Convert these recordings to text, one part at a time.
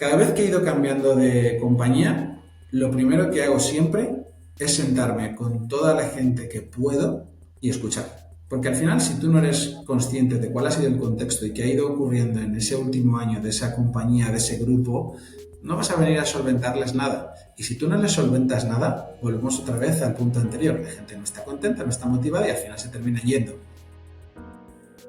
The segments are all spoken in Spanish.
Cada vez que he ido cambiando de compañía, lo primero que hago siempre es sentarme con toda la gente que puedo y escuchar. Porque al final, si tú no eres consciente de cuál ha sido el contexto y qué ha ido ocurriendo en ese último año de esa compañía, de ese grupo, no vas a venir a solventarles nada. Y si tú no les solventas nada, volvemos otra vez al punto anterior. La gente no está contenta, no está motivada y al final se termina yendo.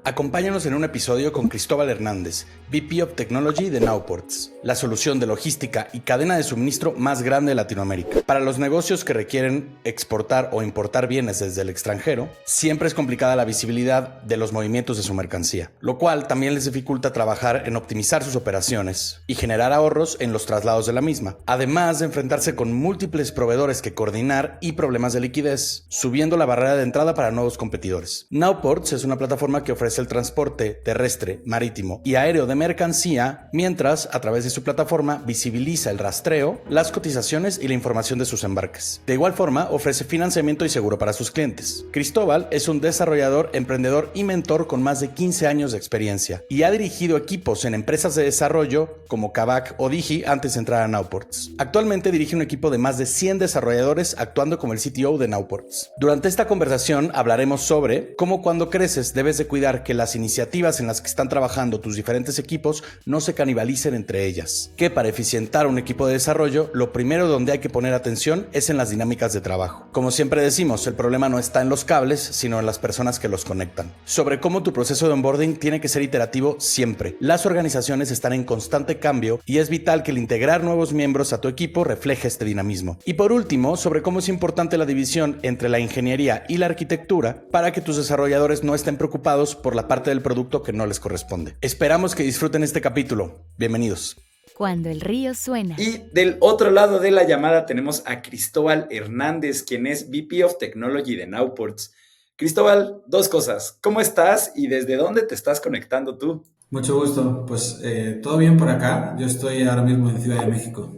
Acompáñanos en un episodio con Cristóbal Hernández, VP of Technology de Nowports, la solución de logística y cadena de suministro más grande de Latinoamérica. Para los negocios que requieren exportar o importar bienes desde el extranjero, siempre es complicada la visibilidad de los movimientos de su mercancía, lo cual también les dificulta trabajar en optimizar sus operaciones y generar ahorros en los traslados de la misma, además de enfrentarse con múltiples proveedores que coordinar y problemas de liquidez, subiendo la barrera de entrada para nuevos competidores. Nowports es una plataforma que ofrece el transporte terrestre, marítimo y aéreo de mercancía, mientras, a través de su plataforma, visibiliza el rastreo, las cotizaciones y la información de sus embarques. De igual forma, ofrece financiamiento y seguro para sus clientes. Cristóbal es un desarrollador, emprendedor y mentor con más de 15 años de experiencia y ha dirigido equipos en empresas de desarrollo como Kavak o Digi antes de entrar a Nowports. Actualmente dirige un equipo de más de 100 desarrolladores actuando como el CTO de Nowports. Durante esta conversación hablaremos sobre cómo cuando creces debes de cuidar que las iniciativas en las que están trabajando tus diferentes equipos no se canibalicen entre ellas. Que para eficientar un equipo de desarrollo, lo primero donde hay que poner atención es en las dinámicas de trabajo. Como siempre decimos, el problema no está en los cables, sino en las personas que los conectan. Sobre cómo tu proceso de onboarding tiene que ser iterativo siempre. Las organizaciones están en constante cambio y es vital que el integrar nuevos miembros a tu equipo refleje este dinamismo. Y por último, sobre cómo es importante la división entre la ingeniería y la arquitectura para que tus desarrolladores no estén preocupados por la parte del producto que no les corresponde. Esperamos que disfruten este capítulo. Bienvenidos. Cuando el río suena. Y del otro lado de la llamada tenemos a Cristóbal Hernández, quien es VP of Technology de Nowports. Cristóbal, dos cosas. ¿Cómo estás y desde dónde te estás conectando tú? Mucho gusto. Pues todo bien por acá. Yo estoy ahora mismo en Ciudad de México.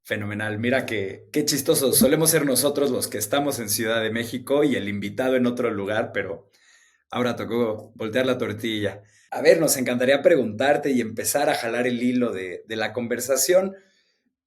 Fenomenal. Mira qué chistoso. Solemos ser nosotros los que estamos en Ciudad de México y el invitado en otro lugar, pero ahora tocó voltear la tortilla. A ver, nos encantaría preguntarte y empezar a jalar el hilo de la conversación.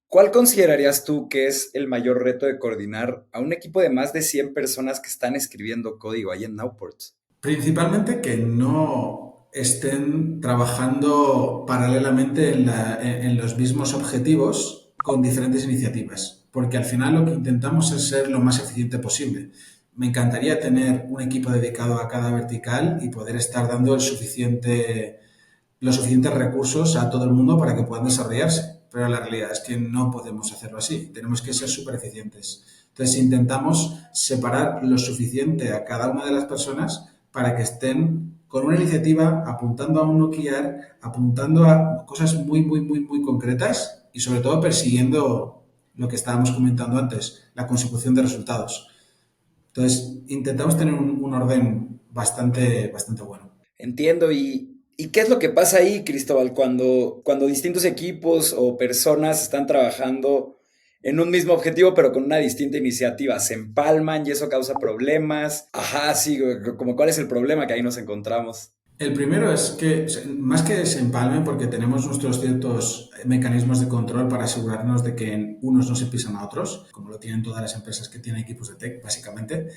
¿Cuál considerarías tú que es el mayor reto de coordinar a un equipo de más de 100 personas que están escribiendo código ahí en Nowports? Principalmente que no estén trabajando paralelamente en los mismos objetivos con diferentes iniciativas, porque al final lo que intentamos es ser lo más eficiente posible. Me encantaría tener un equipo dedicado a cada vertical y poder estar dando los suficientes recursos a todo el mundo para que puedan desarrollarse. Pero la realidad es que no podemos hacerlo así. Tenemos que ser súper eficientes. Entonces intentamos separar lo suficiente a cada una de las personas para que estén con una iniciativa apuntando a un OKR, apuntando a cosas muy, muy, muy, muy concretas y sobre todo persiguiendo lo que estábamos comentando antes, la consecución de resultados. Entonces intentamos tener un orden bastante bueno. Entiendo. ¿Y qué es lo que pasa ahí, Cristóbal, cuando distintos equipos o personas están trabajando en un mismo objetivo, pero con una distinta iniciativa? ¿Se empalman y eso causa problemas? Ajá, sí, como cuál es el problema que ahí nos encontramos. El primero es que, más que se empalmen, porque tenemos nuestros ciertos mecanismos de control para asegurarnos de que unos no se pisan a otros, como lo tienen todas las empresas que tienen equipos de tech, básicamente.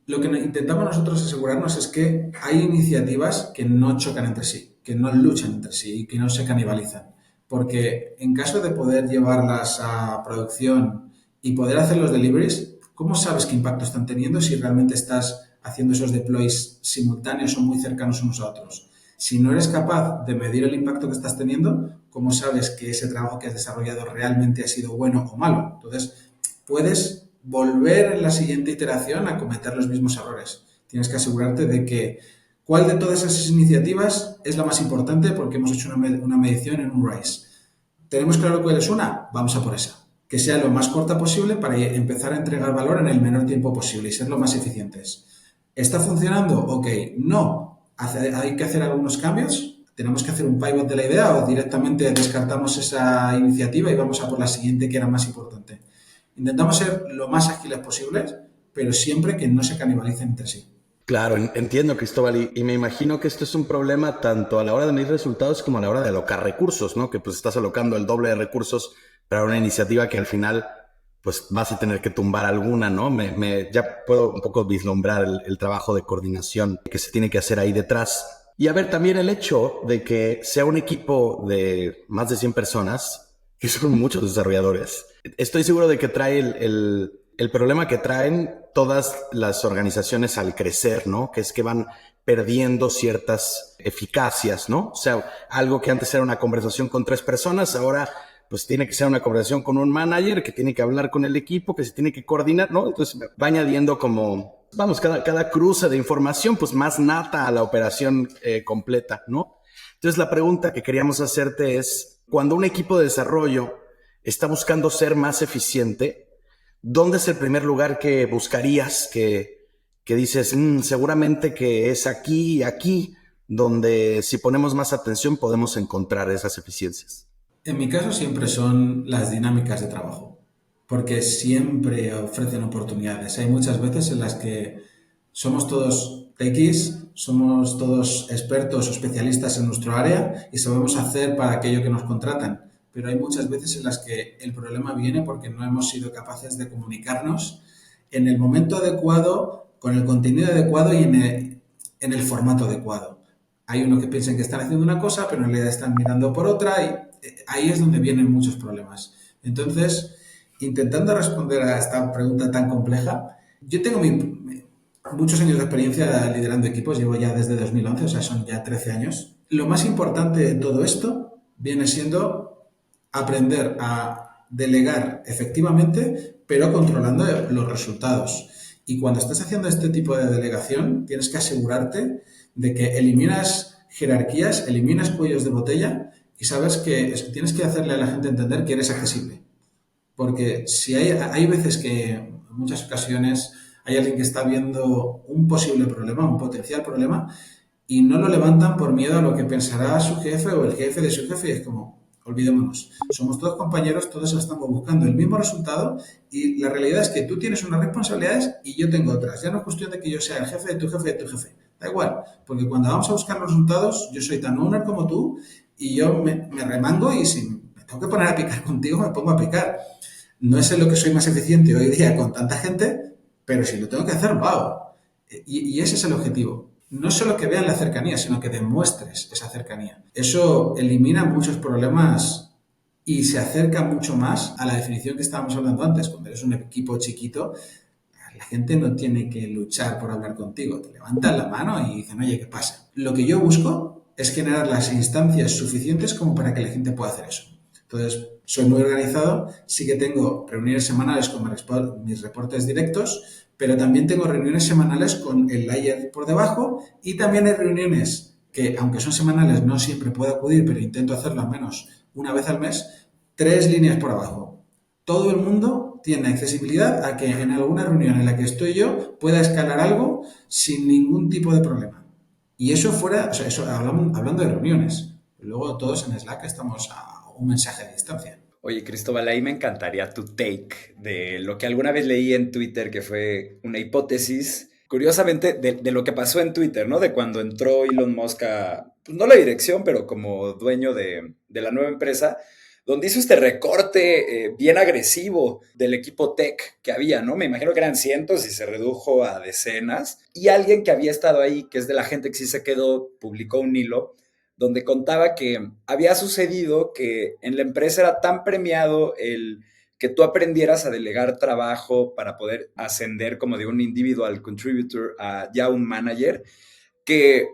Lo que intentamos nosotros asegurarnos es que hay iniciativas que no chocan entre sí, que no luchan entre sí y que no se canibalizan. Porque en caso de poder llevarlas a producción y poder hacer los deliveries, ¿cómo sabes qué impacto están teniendo si realmente estás haciendo esos deploys simultáneos o muy cercanos unos a otros? Si no eres capaz de medir el impacto que estás teniendo, ¿cómo sabes que ese trabajo que has desarrollado realmente ha sido bueno o malo? Entonces, puedes volver en la siguiente iteración a cometer los mismos errores. Tienes que asegurarte de que cuál de todas esas iniciativas es la más importante porque hemos hecho una medición en un RISE. ¿Tenemos claro cuál es una? Vamos a por esa. Que sea lo más corta posible para empezar a entregar valor en el menor tiempo posible y ser lo más eficientes. ¿Está funcionando? Ok. No. Hay que hacer algunos cambios. ¿Tenemos que hacer un pivot de la idea o directamente descartamos esa iniciativa y vamos a por la siguiente que era más importante? Intentamos ser lo más ágiles posibles, pero siempre que no se canibalicen entre sí. Claro, entiendo, Cristóbal, y me imagino que esto es un problema tanto a la hora de medir resultados como a la hora de alocar recursos, ¿no? Que pues estás alocando el doble de recursos para una iniciativa que al final pues vas a tener que tumbar alguna, ¿no? Ya puedo un poco vislumbrar el trabajo de coordinación que se tiene que hacer ahí detrás. Y a ver, también el hecho de que sea un equipo de más de 100 personas, que son muchos desarrolladores. Estoy seguro de que trae el problema que traen todas las organizaciones al crecer, ¿no? Que es que van perdiendo ciertas eficacias, ¿no? O sea, algo que antes era una conversación con 3 personas, ahora pues tiene que ser una conversación con un manager que tiene que hablar con el equipo, que se tiene que coordinar, ¿no? Entonces va añadiendo como, vamos, cada cruce de información, pues más nata a la operación completa, ¿no? Entonces la pregunta que queríamos hacerte es, cuando un equipo de desarrollo está buscando ser más eficiente, ¿dónde es el primer lugar que buscarías que dices, seguramente que es aquí y aquí, donde si ponemos más atención podemos encontrar esas eficiencias? En mi caso siempre son las dinámicas de trabajo, porque siempre ofrecen oportunidades. Hay muchas veces en las que somos todos techis, somos todos expertos o especialistas en nuestro área y sabemos hacer para aquello que nos contratan, pero hay muchas veces en las que el problema viene porque no hemos sido capaces de comunicarnos en el momento adecuado, con el contenido adecuado y en el formato adecuado. Hay uno que piensan que están haciendo una cosa, pero en realidad están mirando por otra y ahí es donde vienen muchos problemas. Entonces, intentando responder a esta pregunta tan compleja, yo tengo muchos años de experiencia liderando equipos, llevo ya desde 2011, o sea, son ya 13 años. Lo más importante de todo esto viene siendo aprender a delegar efectivamente, pero controlando los resultados. Y cuando estás haciendo este tipo de delegación, tienes que asegurarte de que eliminas jerarquías, eliminas cuellos de botella y sabes que tienes que hacerle a la gente entender que eres accesible. Porque si hay veces que, en muchas ocasiones, hay alguien que está viendo un posible problema, un potencial problema, y no lo levantan por miedo a lo que pensará su jefe o el jefe de su jefe, y es como, olvidémonos, somos todos compañeros, todos estamos buscando el mismo resultado y la realidad es que tú tienes unas responsabilidades y yo tengo otras. Ya no es cuestión de que yo sea el jefe de tu jefe de tu jefe. Da igual, porque cuando vamos a buscar los resultados, yo soy tan owner como tú y yo me remango y si me tengo que poner a picar contigo, me pongo a picar. No es en lo que soy más eficiente hoy día con tanta gente, pero si lo tengo que hacer, wow. Y ese es el objetivo. No solo que vean la cercanía, sino que demuestres esa cercanía. Eso elimina muchos problemas y se acerca mucho más a la definición que estábamos hablando antes. Cuando eres un equipo chiquito, la gente no tiene que luchar por hablar contigo. Te levantan la mano y dicen, oye, ¿qué pasa? Lo que yo busco es generar las instancias suficientes como para que la gente pueda hacer eso. Entonces, soy muy organizado, sí que tengo reuniones semanales con mis reportes directos, pero también tengo reuniones semanales con el layer por debajo y también hay reuniones que, aunque son semanales, no siempre puedo acudir, pero intento hacerlo al menos una vez al mes, 3 líneas por abajo. Todo el mundo tiene accesibilidad a que en alguna reunión en la que estoy yo pueda escalar algo sin ningún tipo de problema. Y eso fuera, o sea, eso hablando de reuniones. Luego todos en Slack estamos a un mensaje de distancia. Oye, Cristóbal, ahí me encantaría tu take de lo que alguna vez leí en Twitter, que fue una hipótesis, curiosamente, de lo que pasó en Twitter, ¿no? De cuando entró Elon Musk a, pues no la dirección, pero como dueño de la nueva empresa, donde hizo este recorte bien agresivo del equipo tech que había, ¿no? Me imagino que eran cientos y se redujo a decenas. Y alguien que había estado ahí, que es de la gente que sí se quedó, publicó un hilo donde contaba que había sucedido que en la empresa era tan premiado el que tú aprendieras a delegar trabajo para poder ascender como de un individual contributor a ya un manager, que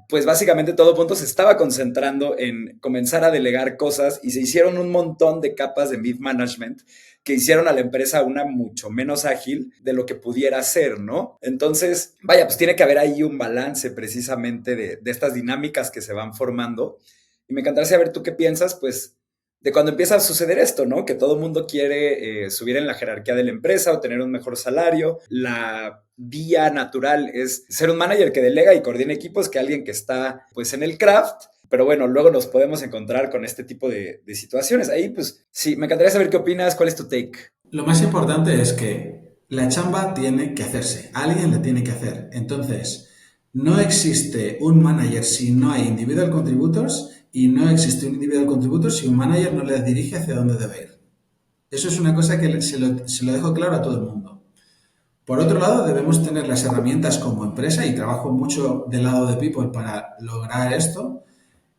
pues básicamente todo punto se estaba concentrando en comenzar a delegar cosas y se hicieron un montón de capas de mid-management que hicieron a la empresa una mucho menos ágil de lo que pudiera ser, ¿no? Entonces, vaya, pues tiene que haber ahí un balance precisamente de estas dinámicas que se van formando. Y me encantaría saber tú qué piensas, pues, de cuando empieza a suceder esto, ¿no? Que todo el mundo quiere subir en la jerarquía de la empresa o tener un mejor salario. La vía natural es ser un manager que delega y coordina equipos que alguien que está, pues, en el craft. Pero bueno, luego nos podemos encontrar con este tipo de situaciones. Ahí, pues, sí, me encantaría saber qué opinas, cuál es tu take. Lo más importante es que La chamba tiene que hacerse, alguien la tiene que hacer. Entonces, no existe un manager si no hay individual contributors y no existe un individual contributor si un manager no les dirige hacia dónde debe ir. Eso es una cosa que se lo dejo claro a todo el mundo. Por otro lado, debemos tener las herramientas como empresa, y trabajo mucho del lado de People para lograr esto,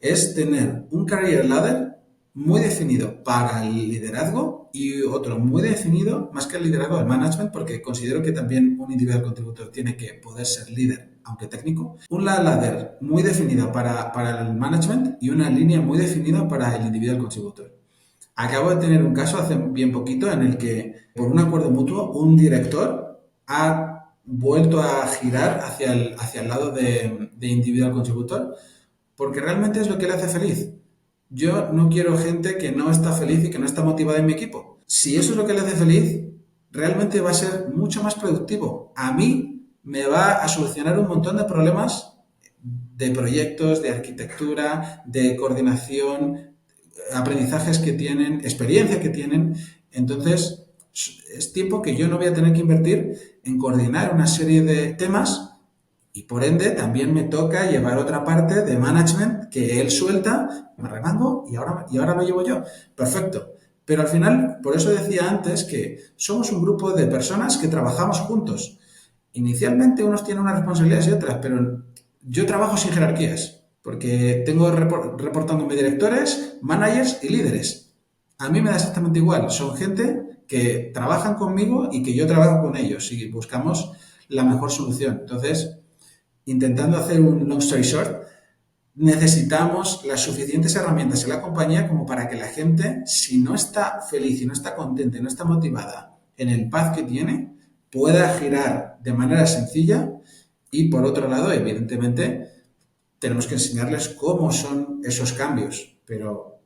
es tener un career ladder muy definido para el liderazgo y otro muy definido, más que el liderazgo, el management, porque considero que también un individual contributor tiene que poder ser líder, aunque técnico. Un ladder muy definido para el management y una línea muy definida para el individual contributor. Acabo de tener un caso hace bien poquito en el que, por un acuerdo mutuo, un director ha vuelto a girar hacia el lado de individual contributor porque realmente es lo que le hace feliz. Yo no quiero gente que no está feliz y que no está motivada en mi equipo. Si eso es lo que le hace feliz, realmente va a ser mucho más productivo. A mí me va a solucionar un montón de problemas de proyectos, de arquitectura, de coordinación, aprendizajes que tienen, experiencia que tienen. Entonces, es tiempo que yo no voy a tener que invertir en coordinar una serie de temas y por ende también me toca llevar otra parte de management que él suelta, me remango y ahora lo llevo yo. Perfecto. Pero al final, por eso decía antes que somos un grupo de personas que trabajamos juntos. Inicialmente unos tienen unas responsabilidades y otras, pero yo trabajo sin jerarquías, porque tengo reportándome directores, managers y líderes. A mí me da exactamente igual. Son gente que trabajan conmigo y que yo trabajo con ellos y buscamos la mejor solución. Entonces, intentando hacer un long story short, necesitamos las suficientes herramientas en la compañía como para que la gente, si no está feliz y no está contenta y no está motivada en el path que tiene, pueda girar de manera sencilla. Y por otro lado, evidentemente, tenemos que enseñarles cómo son esos cambios, pero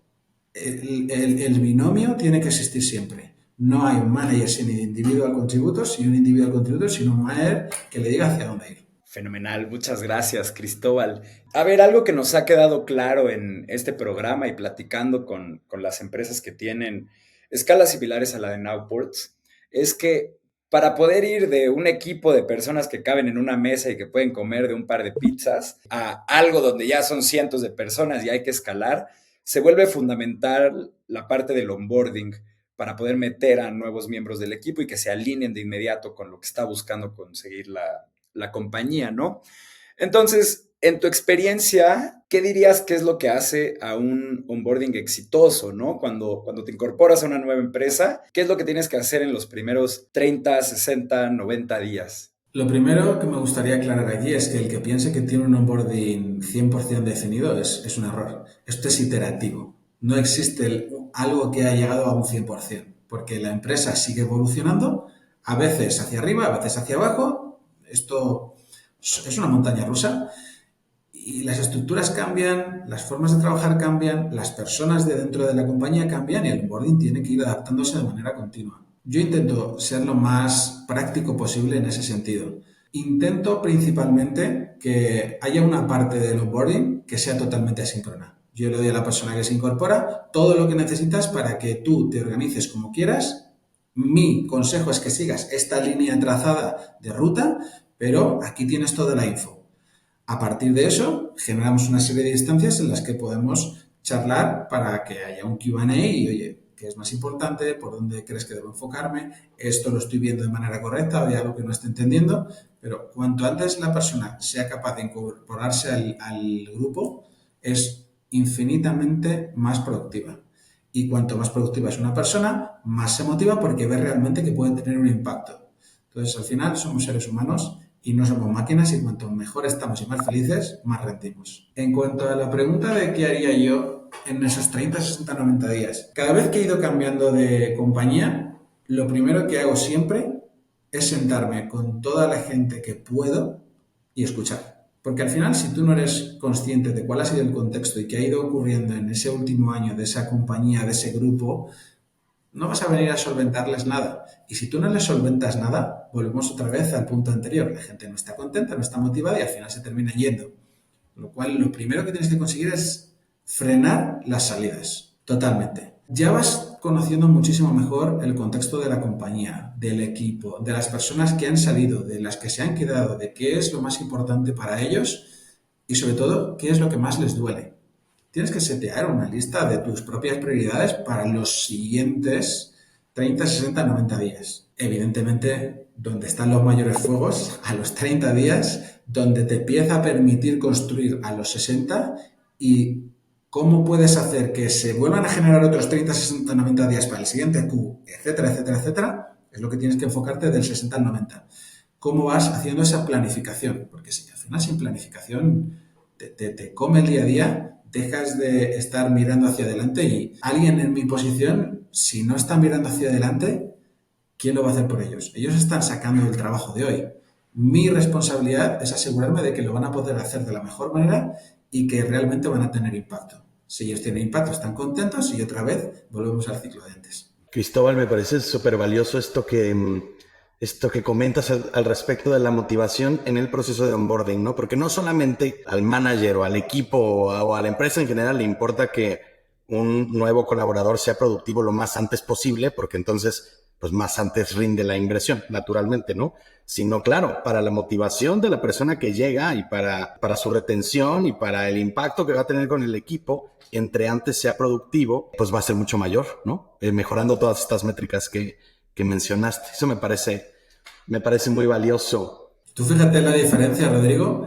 el binomio tiene que existir siempre. No hay un manager sin individual contributors y un individual contributor sin un manager que le diga hacia dónde ir. Fenomenal, muchas gracias, Cristóbal. A ver, algo que nos ha quedado claro en este programa y platicando con las empresas que tienen escalas similares a la de Nowports, es que para poder ir de un equipo de personas que caben en una mesa y que pueden comer de un par de pizzas a algo donde ya son cientos de personas y hay que escalar, se vuelve fundamental la parte del onboarding para poder meter a nuevos miembros del equipo y que se alineen de inmediato con lo que está buscando conseguir la compañía, ¿no? Entonces, en tu experiencia, ¿qué dirías que es lo que hace a un onboarding exitoso, ¿no? Cuando te incorporas a una nueva empresa, ¿qué es lo que tienes que hacer en los primeros 30, 60, 90 días? Lo primero que me gustaría aclarar aquí es que el que piense que tiene un onboarding 100% definido es un error. Esto es iterativo. No existe algo que haya llegado a un 100%, porque la empresa sigue evolucionando, a veces hacia arriba, a veces hacia abajo. Esto es una montaña rusa y las estructuras cambian, las formas de trabajar cambian, las personas de dentro de la compañía cambian y el onboarding tiene que ir adaptándose de manera continua. Yo intento ser lo más práctico posible en ese sentido. Intento principalmente que haya una parte del onboarding que sea totalmente asíncrona. Yo le doy a la persona que se incorpora todo lo que necesitas para que tú te organices como quieras. Mi consejo es que sigas esta línea trazada de ruta, pero aquí tienes toda la info. A partir de eso, generamos una serie de instancias en las que podemos charlar para que haya un Q&A y, oye, ¿qué es más importante? ¿Por dónde crees que debo enfocarme? ¿Esto lo estoy viendo de manera correcta o hay algo que no esté entendiendo? Pero cuanto antes la persona sea capaz de incorporarse al grupo, es infinitamente más productiva. Y cuanto más productiva es una persona, más se motiva porque ve realmente que puede tener un impacto. Entonces, al final, somos seres humanos y no somos máquinas y cuanto mejor estamos y más felices, más rendimos. En cuanto a la pregunta de qué haría yo en esos 30, 60, 90 días, cada vez que he ido cambiando de compañía, lo primero que hago siempre es sentarme con toda la gente que puedo y escuchar. Porque al final, si tú no eres consciente de cuál ha sido el contexto y qué ha ido ocurriendo en ese último año de esa compañía, de ese grupo, no vas a venir a solventarles nada. Y si tú no les solventas nada, volvemos otra vez al punto anterior. La gente no está contenta, no está motivada y al final se termina yendo. Lo cual, lo primero que tienes que conseguir es frenar las salidas, totalmente. Ya vas conociendo muchísimo mejor el contexto de la compañía, del equipo, de las personas que han salido, de las que se han quedado, de qué es lo más importante para ellos y sobre todo qué es lo que más les duele. Tienes que setear una lista de tus propias prioridades para los siguientes 30, 60, 90 días. Evidentemente, donde están los mayores fuegos, a los 30 días, donde te empieza a permitir construir a los 60 y cómo puedes hacer que se vuelvan a generar otros 30, 60, 90 días para el siguiente Q, etcétera, etcétera, etcétera, es lo que tienes que enfocarte del 60 al 90. ¿Cómo vas haciendo esa planificación? Porque si al final sin planificación te come el día a día, dejas de estar mirando hacia adelante y alguien en mi posición, si no está mirando hacia adelante, ¿quién lo va a hacer por ellos? Ellos están sacando el trabajo de hoy. Mi responsabilidad es asegurarme de que lo van a poder hacer de la mejor manera y que realmente van a tener impacto. Si ellos tienen impacto, están contentos y otra vez volvemos al ciclo de antes. Cristóbal, me parece súper valioso esto que comentas al respecto de la motivación en el proceso de onboarding, ¿no? Porque no solamente al manager o al equipo o a la empresa en general le importa que un nuevo colaborador sea productivo lo más antes posible, porque entonces pues más antes rinde la inversión, naturalmente, ¿no? Sino, claro, para la motivación de la persona que llega y para su retención y para el impacto que va a tener con el equipo, entre antes sea productivo, pues va a ser mucho mayor, ¿no? Mejorando todas estas métricas que mencionaste. Eso me parece muy valioso. Tú fíjate la diferencia, Rodrigo.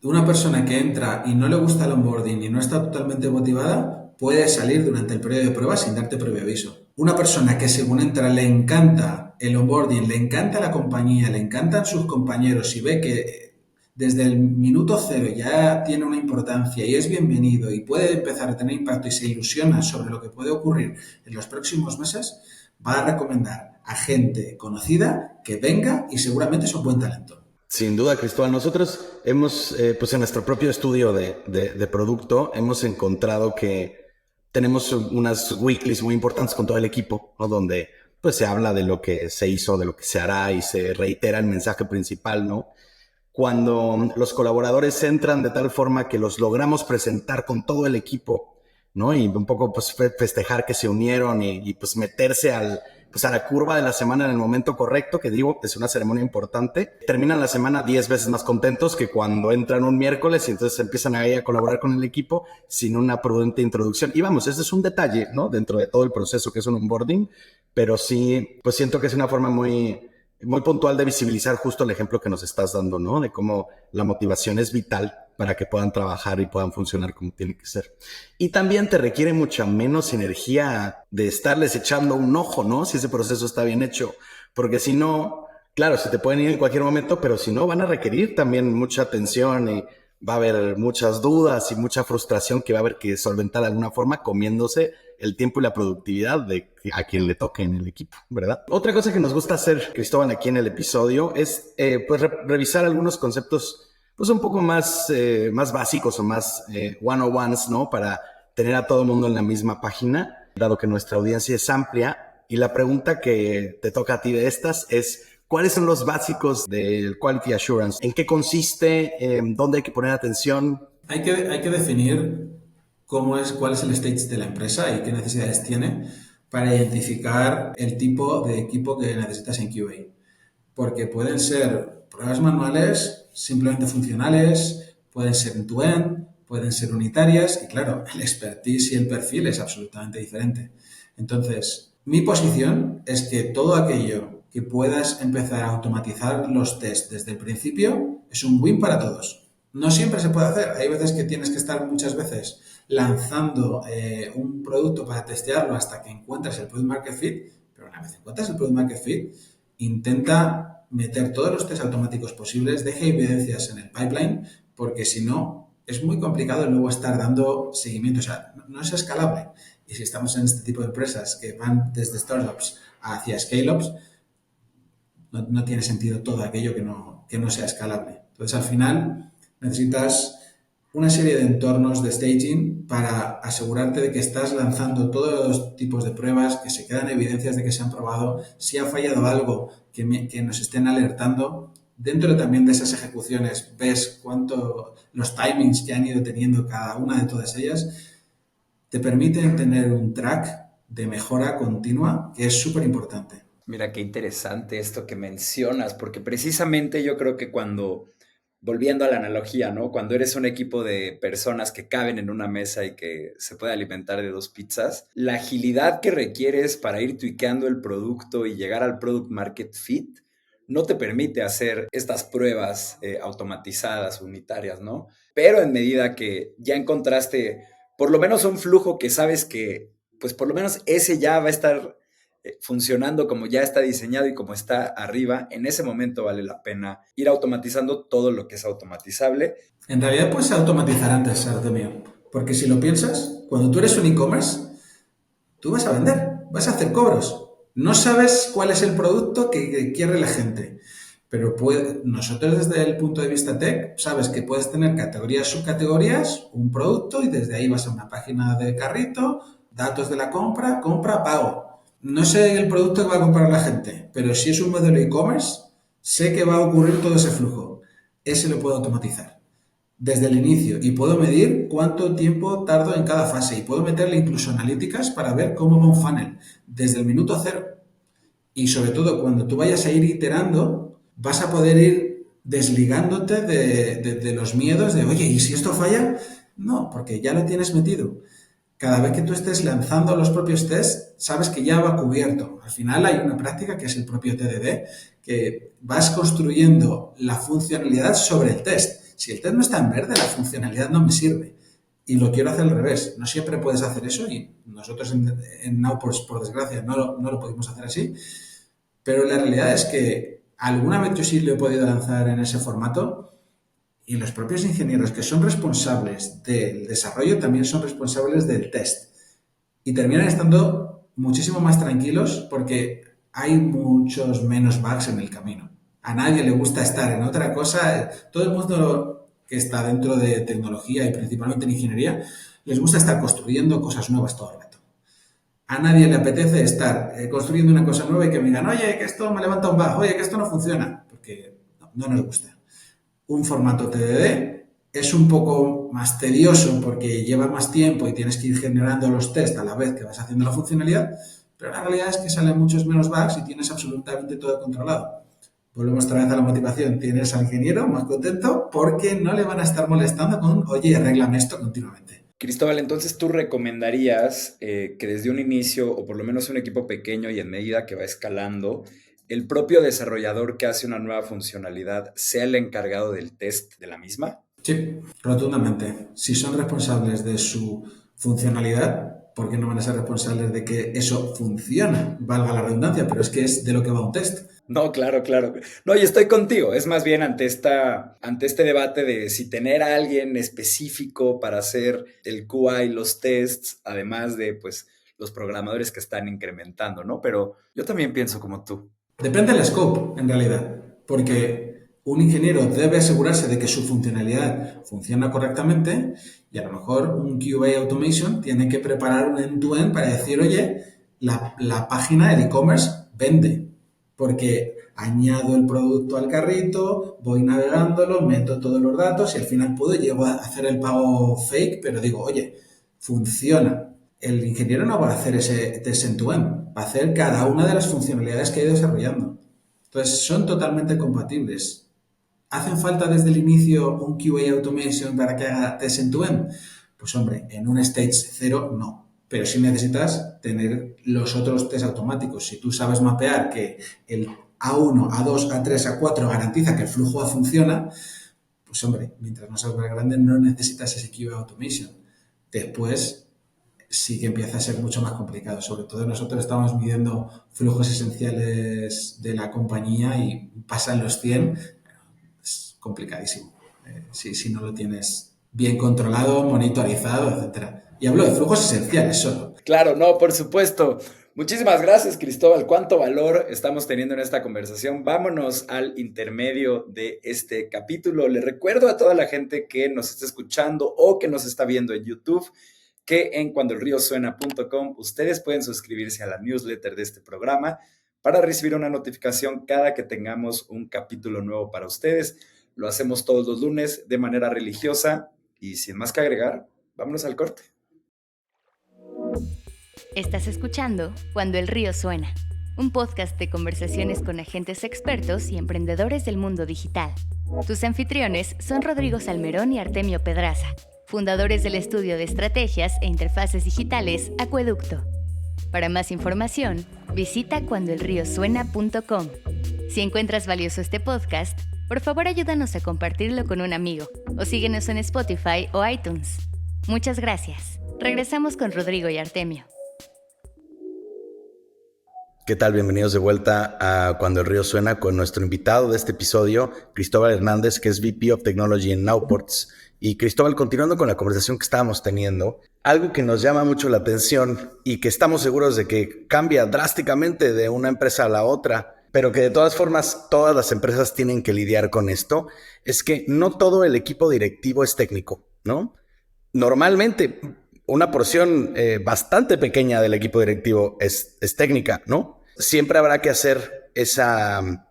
Una persona que entra y no le gusta el onboarding y no está totalmente motivada puede salir durante el periodo de prueba sin darte previo aviso. Una persona que según entra le encanta el onboarding, le encanta la compañía, le encantan sus compañeros y ve que desde el minuto cero ya tiene una importancia y es bienvenido y puede empezar a tener impacto y se ilusiona sobre lo que puede ocurrir en los próximos meses, va a recomendar a gente conocida que venga y seguramente es un buen talento. Sin duda, Cristóbal. Nosotros hemos, pues en nuestro propio estudio de producto, hemos encontrado que tenemos unas weeklies muy importantes con todo el equipo, ¿no? Donde pues se habla de lo que se hizo, de lo que se hará y se reitera el mensaje principal, ¿no? Cuando los colaboradores entran de tal forma que los logramos presentar con todo el equipo, ¿no? Y un poco pues festejar que se unieron y pues meterse a la curva de la semana en el momento correcto, que digo, es una ceremonia importante. Terminan la semana 10 veces más contentos que cuando entran un miércoles y entonces empiezan ahí a colaborar con el equipo sin una prudente introducción. Y vamos, ese es un detalle, ¿no? Dentro de todo el proceso que es un onboarding, pero sí, pues siento que es una forma muy puntual de visibilizar justo el ejemplo que nos estás dando, ¿no? De cómo la motivación es vital para que puedan trabajar y puedan funcionar como tiene que ser. Y también te requiere mucha menos energía de estarles echando un ojo, ¿no? Si ese proceso está bien hecho. Porque si no, claro, se te pueden ir en cualquier momento, pero si no, van a requerir también mucha atención y va a haber muchas dudas y mucha frustración que va a haber que solventar de alguna forma comiéndose el tiempo y la productividad de a quien le toque en el equipo, ¿verdad? Otra cosa que nos gusta hacer, Cristóbal, aquí en el episodio es pues revisar algunos conceptos pues un poco más básicos o más one-on-ones, ¿no? Para tener a todo el mundo en la misma página, dado que nuestra audiencia es amplia. Y la pregunta que te toca a ti de estas es, ¿cuáles son los básicos del Quality Assurance? ¿En qué consiste? ¿Dónde hay que poner atención? Hay que definir cuál es el stage de la empresa y qué necesidades tiene para identificar el tipo de equipo que necesitas en QA. Porque pueden ser pruebas manuales, simplemente funcionales, pueden ser end-to-end, pueden ser unitarias y claro, el expertise y el perfil es absolutamente diferente. Entonces, mi posición es que todo aquello que puedas empezar a automatizar los tests desde el principio es un win para todos. No siempre se puede hacer. Hay veces que tienes que estar muchas veces lanzando un producto para testearlo hasta que encuentres el Product Market Fit, pero una vez encuentras el Product Market Fit, intenta meter todos los test automáticos posibles, deja evidencias en el pipeline, porque si no, es muy complicado luego estar dando seguimiento. O sea, no es escalable. Y si estamos en este tipo de empresas que van desde startups hacia scale-ups, no tiene sentido todo aquello que no sea escalable. Entonces, al final, necesitas una serie de entornos de staging para asegurarte de que estás lanzando todos los tipos de pruebas, que se quedan evidencias de que se han probado, si ha fallado algo, que nos estén alertando. Dentro también de esas ejecuciones ves los timings que han ido teniendo cada una de todas ellas, te permiten tener un track de mejora continua que es súper importante. Mira, qué interesante esto que mencionas, porque precisamente yo creo que volviendo a la analogía, ¿no? Cuando eres un equipo de personas que caben en una mesa y que se puede alimentar de 2 pizzas, la agilidad que requieres para ir tuiqueando el producto y llegar al product market fit no te permite hacer estas pruebas automatizadas, unitarias, ¿no? Pero en medida que ya encontraste por lo menos un flujo que sabes que, pues por lo menos ese ya va a estar funcionando como ya está diseñado y como está arriba, en ese momento vale la pena ir automatizando todo lo que es automatizable. En realidad puedes automatizar antes, Artemio, porque si lo piensas, cuando tú eres un e-commerce, tú vas a vender, vas a hacer cobros. No sabes cuál es el producto que quiere la gente, pero nosotros desde el punto de vista tech sabes que puedes tener categorías, subcategorías, un producto y desde ahí vas a una página de carrito, datos de la compra, compra, pago. No sé el producto que va a comprar la gente, pero si es un modelo e-commerce, sé que va a ocurrir todo ese flujo. Ese lo puedo automatizar desde el inicio y puedo medir cuánto tiempo tardo en cada fase y puedo meterle incluso analíticas para ver cómo va un funnel desde el minuto cero. Y sobre todo cuando tú vayas a ir iterando, vas a poder ir desligándote de los miedos de, oye, ¿y si esto falla? No, porque ya lo tienes metido. Cada vez que tú estés lanzando los propios tests, sabes que ya va cubierto. Al final hay una práctica que es el propio TDD, que vas construyendo la funcionalidad sobre el test. Si el test no está en verde, la funcionalidad no me sirve. Y lo quiero hacer al revés. No siempre puedes hacer eso y nosotros en Now, por desgracia, no lo pudimos hacer así. Pero la realidad es que alguna vez yo sí lo he podido lanzar en ese formato y los propios ingenieros que son responsables del desarrollo también son responsables del test. Y terminan estando muchísimo más tranquilos porque hay muchos menos bugs en el camino. A nadie le gusta estar en otra cosa. Todo el mundo que está dentro de tecnología y principalmente en ingeniería les gusta estar construyendo cosas nuevas todo el rato. A nadie le apetece estar construyendo una cosa nueva y que me digan, oye, que esto me levanta un bug, oye, que esto no funciona, porque no nos gusta. Un formato TDD es un poco más tedioso porque lleva más tiempo y tienes que ir generando los tests a la vez que vas haciendo la funcionalidad, pero la realidad es que salen muchos menos bugs y tienes absolutamente todo controlado. Volvemos otra vez a la motivación. Tienes al ingeniero más contento porque no le van a estar molestando con, oye, arréglame esto continuamente. Cristóbal, entonces tú recomendarías que desde un inicio, o por lo menos un equipo pequeño y en medida que va escalando, el propio desarrollador que hace una nueva funcionalidad sea el encargado del test de la misma? Sí, rotundamente. Si son responsables de su funcionalidad, ¿por qué no van a ser responsables de que eso funcione? Valga la redundancia, pero es que es de lo que va un test. No, claro, claro. No, y estoy contigo. Es más bien ante este debate de si tener a alguien específico para hacer el QA y los tests, además de pues los programadores que están incrementando, ¿no? Pero yo también pienso como tú. Depende del scope, en realidad, porque un ingeniero debe asegurarse de que su funcionalidad funciona correctamente y a lo mejor un QA Automation tiene que preparar un end-to-end para decir, oye, la página, el e-commerce, vende, porque añado el producto al carrito, voy navegándolo, meto todos los datos y al final puedo llegar a hacer el pago fake, pero digo, oye, funciona. El ingeniero no va a hacer ese test end-to-end, va a hacer cada una de las funcionalidades que ha ido desarrollando. Entonces, son totalmente compatibles. ¿Hacen falta desde el inicio un QA Automation para que haga test end-to-end? Pues hombre, en un stage 0 no. Pero sí necesitas tener los otros test automáticos. Si tú sabes mapear que el A1, A2, A3, A4 garantiza que el flujo funciona, pues hombre, mientras no seas más grande no necesitas ese QA Automation. Después sí que empieza a ser mucho más complicado. Sobre todo nosotros estamos midiendo flujos esenciales de la compañía y pasan los 100, es complicadísimo. Si no lo tienes bien controlado, monitorizado, etcétera. Y hablo de flujos esenciales solo. Claro, no, por supuesto. Muchísimas gracias, Cristóbal. Cuánto valor estamos teniendo en esta conversación. Vámonos al intermedio de este capítulo. Le recuerdo a toda la gente que nos está escuchando o que nos está viendo en YouTube que en cuandoelriosuena.com ustedes pueden suscribirse a la newsletter de este programa para recibir una notificación cada que tengamos un capítulo nuevo para ustedes. Lo hacemos todos los lunes de manera religiosa y sin más que agregar, vámonos al corte. Estás escuchando Cuando el río suena, un podcast de conversaciones con agentes expertos y emprendedores del mundo digital. Tus anfitriones son Rodrigo Salmerón y Artemio Pedraza, fundadores del estudio de estrategias e interfaces digitales Acueducto. Para más información, visita cuandoelriosuena.com. Si encuentras valioso este podcast, por favor ayúdanos a compartirlo con un amigo o síguenos en Spotify o iTunes. Muchas gracias. Regresamos con Rodrigo y Artemio. ¿Qué tal? Bienvenidos de vuelta a Cuando el río suena con nuestro invitado de este episodio, Cristóbal Hernández, que es VP of Technology en Nowports. Y Cristóbal, continuando con la conversación que estábamos teniendo, algo que nos llama mucho la atención y que estamos seguros de que cambia drásticamente de una empresa a la otra, pero que de todas formas todas las empresas tienen que lidiar con esto, es que no todo el equipo directivo es técnico, ¿no? Normalmente una porción bastante pequeña del equipo directivo es técnica, ¿no? Siempre habrá que hacer esa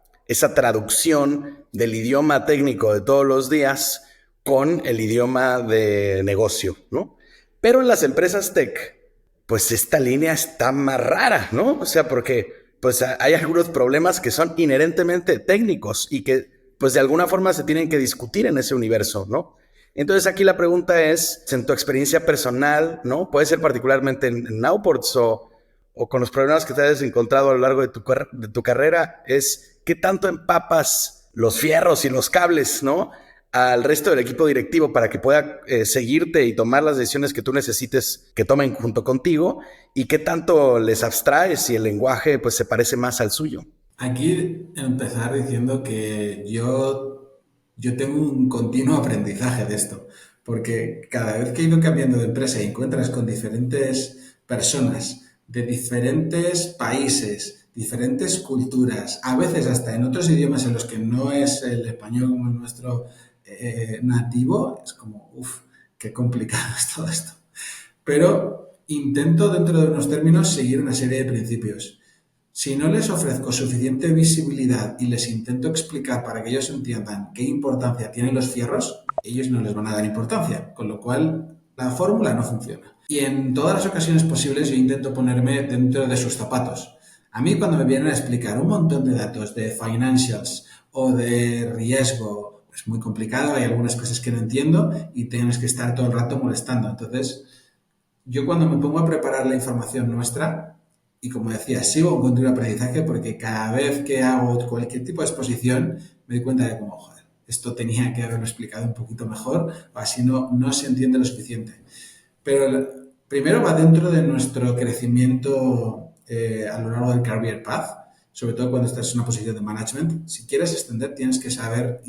traducción del idioma técnico de todos los días con el idioma de negocio, ¿no? Pero en las empresas tech, pues esta línea está más rara, ¿no? O sea, porque pues hay algunos problemas que son inherentemente técnicos y que pues de alguna forma se tienen que discutir en ese universo, ¿no? Entonces aquí la pregunta es, en tu experiencia personal, ¿no? Puede ser particularmente en Nowports o con los problemas que te hayas encontrado a lo largo de tu carrera, es ¿qué tanto empapas los fierros y los cables, ¿no?, al resto del equipo directivo para que pueda seguirte y tomar las decisiones que tú necesites que tomen junto contigo? ¿Y qué tanto les abstraes si el lenguaje pues se parece más al suyo? Aquí empezar diciendo que yo tengo un continuo aprendizaje de esto, porque cada vez que he ido cambiando de empresa y encuentras con diferentes personas de diferentes países, diferentes culturas, a veces hasta en otros idiomas en los que no es el español como el nuestro nativo, es como, qué complicado es todo esto. Pero intento dentro de unos términos seguir una serie de principios. Si no les ofrezco suficiente visibilidad y les intento explicar para que ellos entiendan qué importancia tienen los fierros, ellos no les van a dar importancia, con lo cual la fórmula no funciona. Y en todas las ocasiones posibles yo intento ponerme dentro de sus zapatos. A mí cuando me vienen a explicar un montón de datos de financials o de riesgo, es muy complicado, hay algunas cosas que no entiendo y tienes que estar todo el rato molestando. Entonces, yo cuando me pongo a preparar la información nuestra, y como decía, sigo un continuo aprendizaje porque cada vez que hago cualquier tipo de exposición me doy cuenta de cómo, joder, esto tenía que haberlo explicado un poquito mejor, o así no se entiende lo suficiente. Pero primero va dentro de nuestro crecimiento a lo largo del career path, sobre todo cuando estás en una posición de management. Si quieres extender, tienes que saber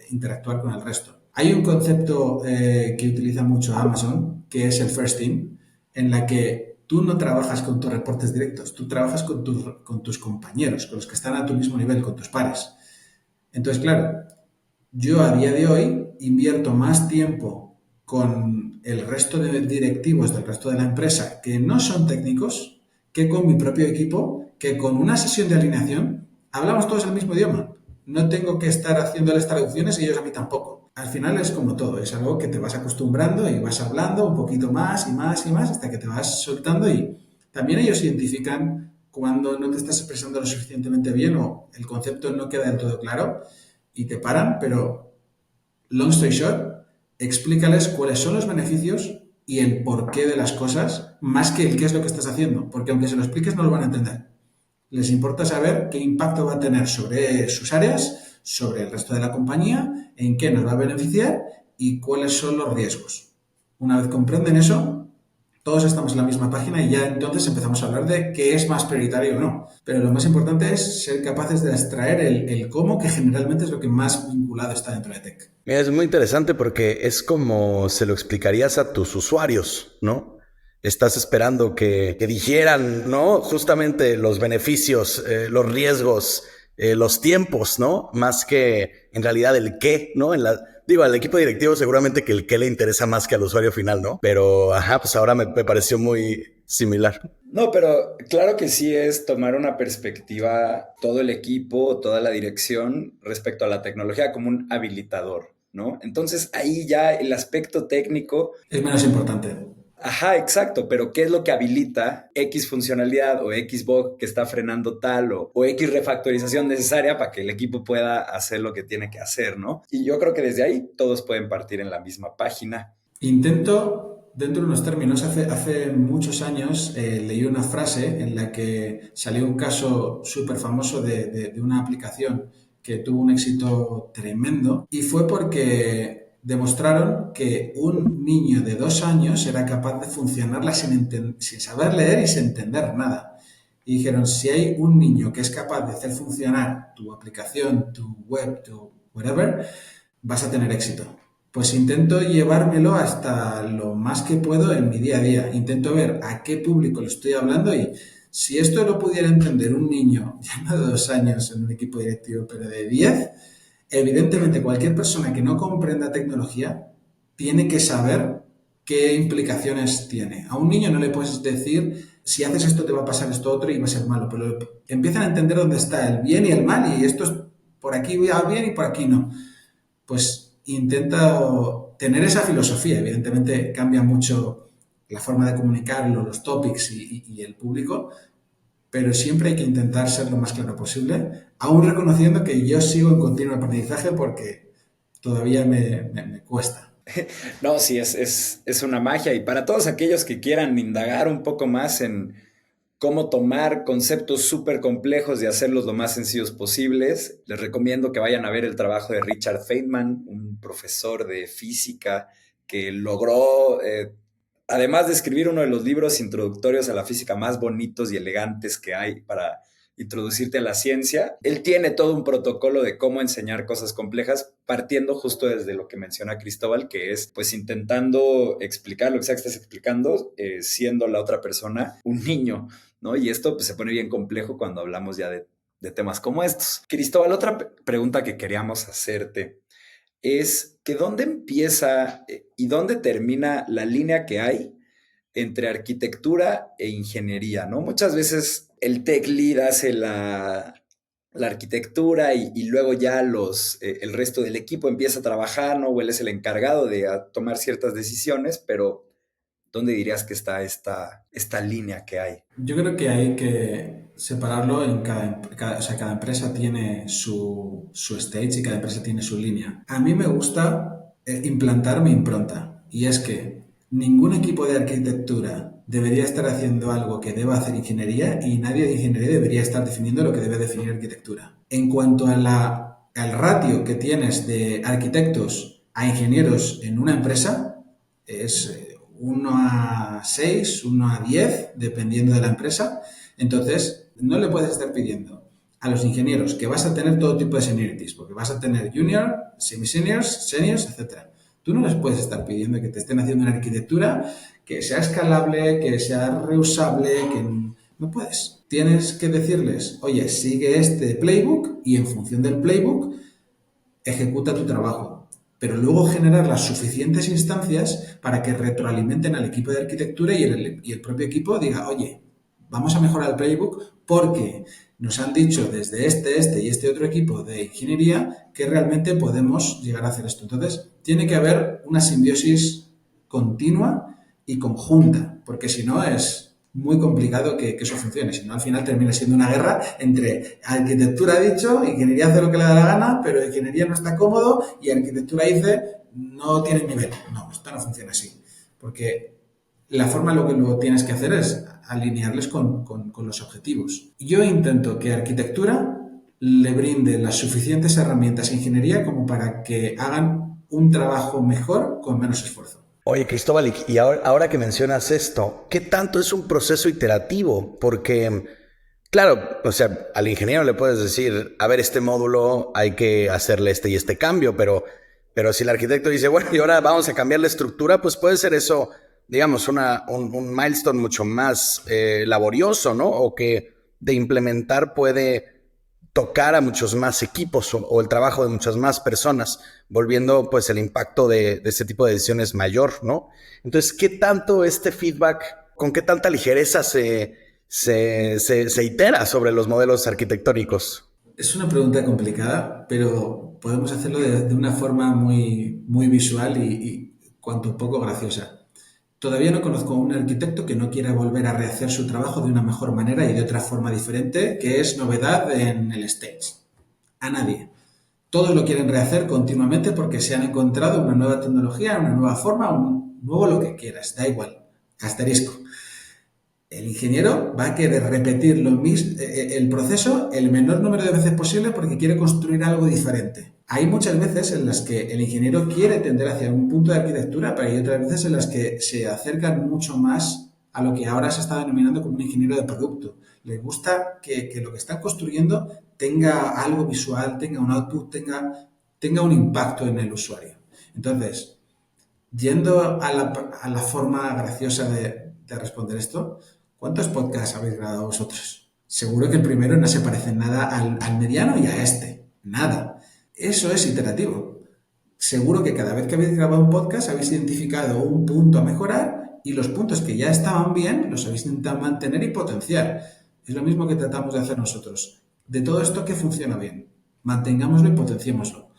interactuar con el resto. Hay un concepto que utiliza mucho Amazon, que es el first team, en la que tú no trabajas con tus reportes directos, tú trabajas con tus compañeros, con los que están a tu mismo nivel, con tus pares. Entonces, claro, yo a día de hoy invierto más tiempo con el resto de directivos del resto de la empresa que no son técnicos que con mi propio equipo, que con una sesión de alineación hablamos todos el mismo idioma. No tengo que estar haciéndoles traducciones y ellos a mí tampoco. Al final es como todo, es algo que te vas acostumbrando y vas hablando un poquito más y más y más hasta que te vas soltando, y también ellos identifican cuando no te estás expresando lo suficientemente bien o el concepto no queda del todo claro y te paran, pero long story short, explícales cuáles son los beneficios y el porqué de las cosas, más que el qué es lo que estás haciendo, porque aunque se lo expliques no lo van a entender. Les importa saber qué impacto va a tener sobre sus áreas, sobre el resto de la compañía, en qué nos va a beneficiar y cuáles son los riesgos. Una vez comprenden eso, todos estamos en la misma página y ya entonces empezamos a hablar de qué es más prioritario o no. Pero lo más importante es ser capaces de extraer el cómo, que generalmente es lo que más vinculado está dentro de tech. Mira, es muy interesante porque es como se lo explicarías a tus usuarios, ¿no? Estás esperando que dijeran, ¿no?, justamente los beneficios, los riesgos, los tiempos, ¿no? Más que en realidad el qué, ¿no? Digo, al equipo directivo seguramente que el qué le interesa más que al usuario final, ¿no? Pero, pues ahora me pareció muy similar. No, pero claro que sí es tomar una perspectiva, todo el equipo, toda la dirección respecto a la tecnología como un habilitador, ¿no? Entonces ahí ya el aspecto técnico es menos importante. Ajá, exacto, pero ¿qué es lo que habilita X funcionalidad o X bug que está frenando tal o X refactorización necesaria para que el equipo pueda hacer lo que tiene que hacer, ¿no? Y yo creo que desde ahí todos pueden partir en la misma página. Intento, dentro de unos términos, hace muchos años leí una frase en la que salió un caso súper famoso de una aplicación que tuvo un éxito tremendo y fue porque demostraron que un niño de 2 años era capaz de funcionarla sin saber leer y sin entender nada. Y dijeron, si hay un niño que es capaz de hacer funcionar tu aplicación, tu web, tu whatever, vas a tener éxito. Pues intento llevármelo hasta lo más que puedo en mi día a día. Intento ver a qué público le estoy hablando y si esto lo pudiera entender un niño, ya no de 2 años en un equipo directivo, pero de 10, evidentemente cualquier persona que no comprenda tecnología tiene que saber qué implicaciones tiene. A un niño no le puedes decir, si haces esto te va a pasar esto otro y va a ser malo, pero empiezan a entender dónde está el bien y el mal y esto es por aquí va bien y por aquí no. Pues intento tener esa filosofía. Evidentemente cambia mucho la forma de comunicarlo, los topics y el público, pero siempre hay que intentar ser lo más claro posible, aún reconociendo que yo sigo en continuo aprendizaje porque todavía me cuesta. No, sí, es una magia. Y para todos aquellos que quieran indagar un poco más en cómo tomar conceptos súper complejos y hacerlos lo más sencillos posibles, les recomiendo que vayan a ver el trabajo de Richard Feynman, un profesor de física que logró, además de escribir uno de los libros introductorios a la física más bonitos y elegantes que hay para introducirte a la ciencia, él tiene todo un protocolo de cómo enseñar cosas complejas, partiendo justo desde lo que menciona Cristóbal, que es pues intentando explicar lo que sea que estés explicando, siendo la otra persona un niño, ¿no? Y esto pues, se pone bien complejo cuando hablamos ya de temas como estos. Cristóbal, otra pregunta que queríamos hacerte es que dónde empieza y dónde termina la línea que hay entre arquitectura e ingeniería, ¿no? Muchas veces el tech lead hace la arquitectura y luego ya el resto del equipo empieza a trabajar, ¿no? O él es el encargado de tomar ciertas decisiones, pero ¿dónde dirías que está esta línea que hay? Yo creo que hay que separarlo en o sea, cada empresa tiene su stage y cada empresa tiene su línea. A mí me gusta implantar mi impronta y es que ningún equipo de arquitectura debería estar haciendo algo que deba hacer ingeniería y nadie de ingeniería debería estar definiendo lo que debe definir arquitectura. En cuanto al ratio que tienes de arquitectos a ingenieros en una empresa, es 1 a 6, 1 a 10, dependiendo de la empresa. Entonces, no le puedes estar pidiendo a los ingenieros que vas a tener todo tipo de seniorities, porque vas a tener junior, semi-seniors, seniors, etc. Tú no les puedes estar pidiendo que te estén haciendo una arquitectura que sea escalable, que sea reusable, que no puedes. Tienes que decirles, oye, sigue este playbook y en función del playbook ejecuta tu trabajo, pero luego generar las suficientes instancias para que retroalimenten al equipo de arquitectura y el propio equipo diga, oye, vamos a mejorar el playbook porque nos han dicho desde este y este otro equipo de ingeniería que realmente podemos llegar a hacer esto. Entonces, tiene que haber una simbiosis continua y conjunta, porque si no es muy complicado que eso funcione. Si no, al final termina siendo una guerra entre arquitectura ha dicho, ingeniería hace lo que le da la gana, pero ingeniería no está cómodo y arquitectura dice no tiene nivel. No, esto no funciona así. Porque la forma lo que lo tienes que hacer es alinearles con los objetivos. Yo intento que arquitectura le brinde las suficientes herramientas a ingeniería como para que hagan un trabajo mejor con menos esfuerzo. Oye, Cristóbal, y ahora que mencionas esto, ¿qué tanto es un proceso iterativo? Porque, claro, o sea, al ingeniero le puedes decir, a ver, este módulo hay que hacerle este y este cambio, pero si el arquitecto dice, bueno, y ahora vamos a cambiar la estructura, pues puede ser eso, digamos, un milestone mucho más laborioso, ¿no? O que de implementar puede tocar a muchos más equipos o el trabajo de muchas más personas, volviendo pues el impacto de este tipo de decisiones mayor, ¿no? Entonces, ¿qué tanto este feedback, con qué tanta ligereza se itera sobre los modelos arquitectónicos? Es una pregunta complicada, pero podemos hacerlo de una forma muy, muy visual y cuanto poco graciosa. Todavía no conozco a un arquitecto que no quiera volver a rehacer su trabajo de una mejor manera y de otra forma diferente, que es novedad en el stage. A nadie. Todos lo quieren rehacer continuamente porque se han encontrado una nueva tecnología, una nueva forma, un nuevo lo que quieras, da igual, asterisco. El ingeniero va a querer repetir lo mismo, el proceso el menor número de veces posible porque quiere construir algo diferente. Hay muchas veces en las que el ingeniero quiere tender hacia un punto de arquitectura, pero hay otras veces en las que se acercan mucho más a lo que ahora se está denominando como un ingeniero de producto. Le gusta que lo que están construyendo tenga algo visual, tenga un output, tenga un impacto en el usuario. Entonces, yendo a la forma graciosa de responder esto, ¿cuántos podcasts habéis grabado vosotros? Seguro que el primero no se parece en nada al mediano y a este. Nada. Eso es iterativo. Seguro que cada vez que habéis grabado un podcast habéis identificado un punto a mejorar y los puntos que ya estaban bien los habéis intentado mantener y potenciar. Es lo mismo que tratamos de hacer nosotros. De todo esto, ¿qué funciona bien? Mantengámoslo y potenciémoslo.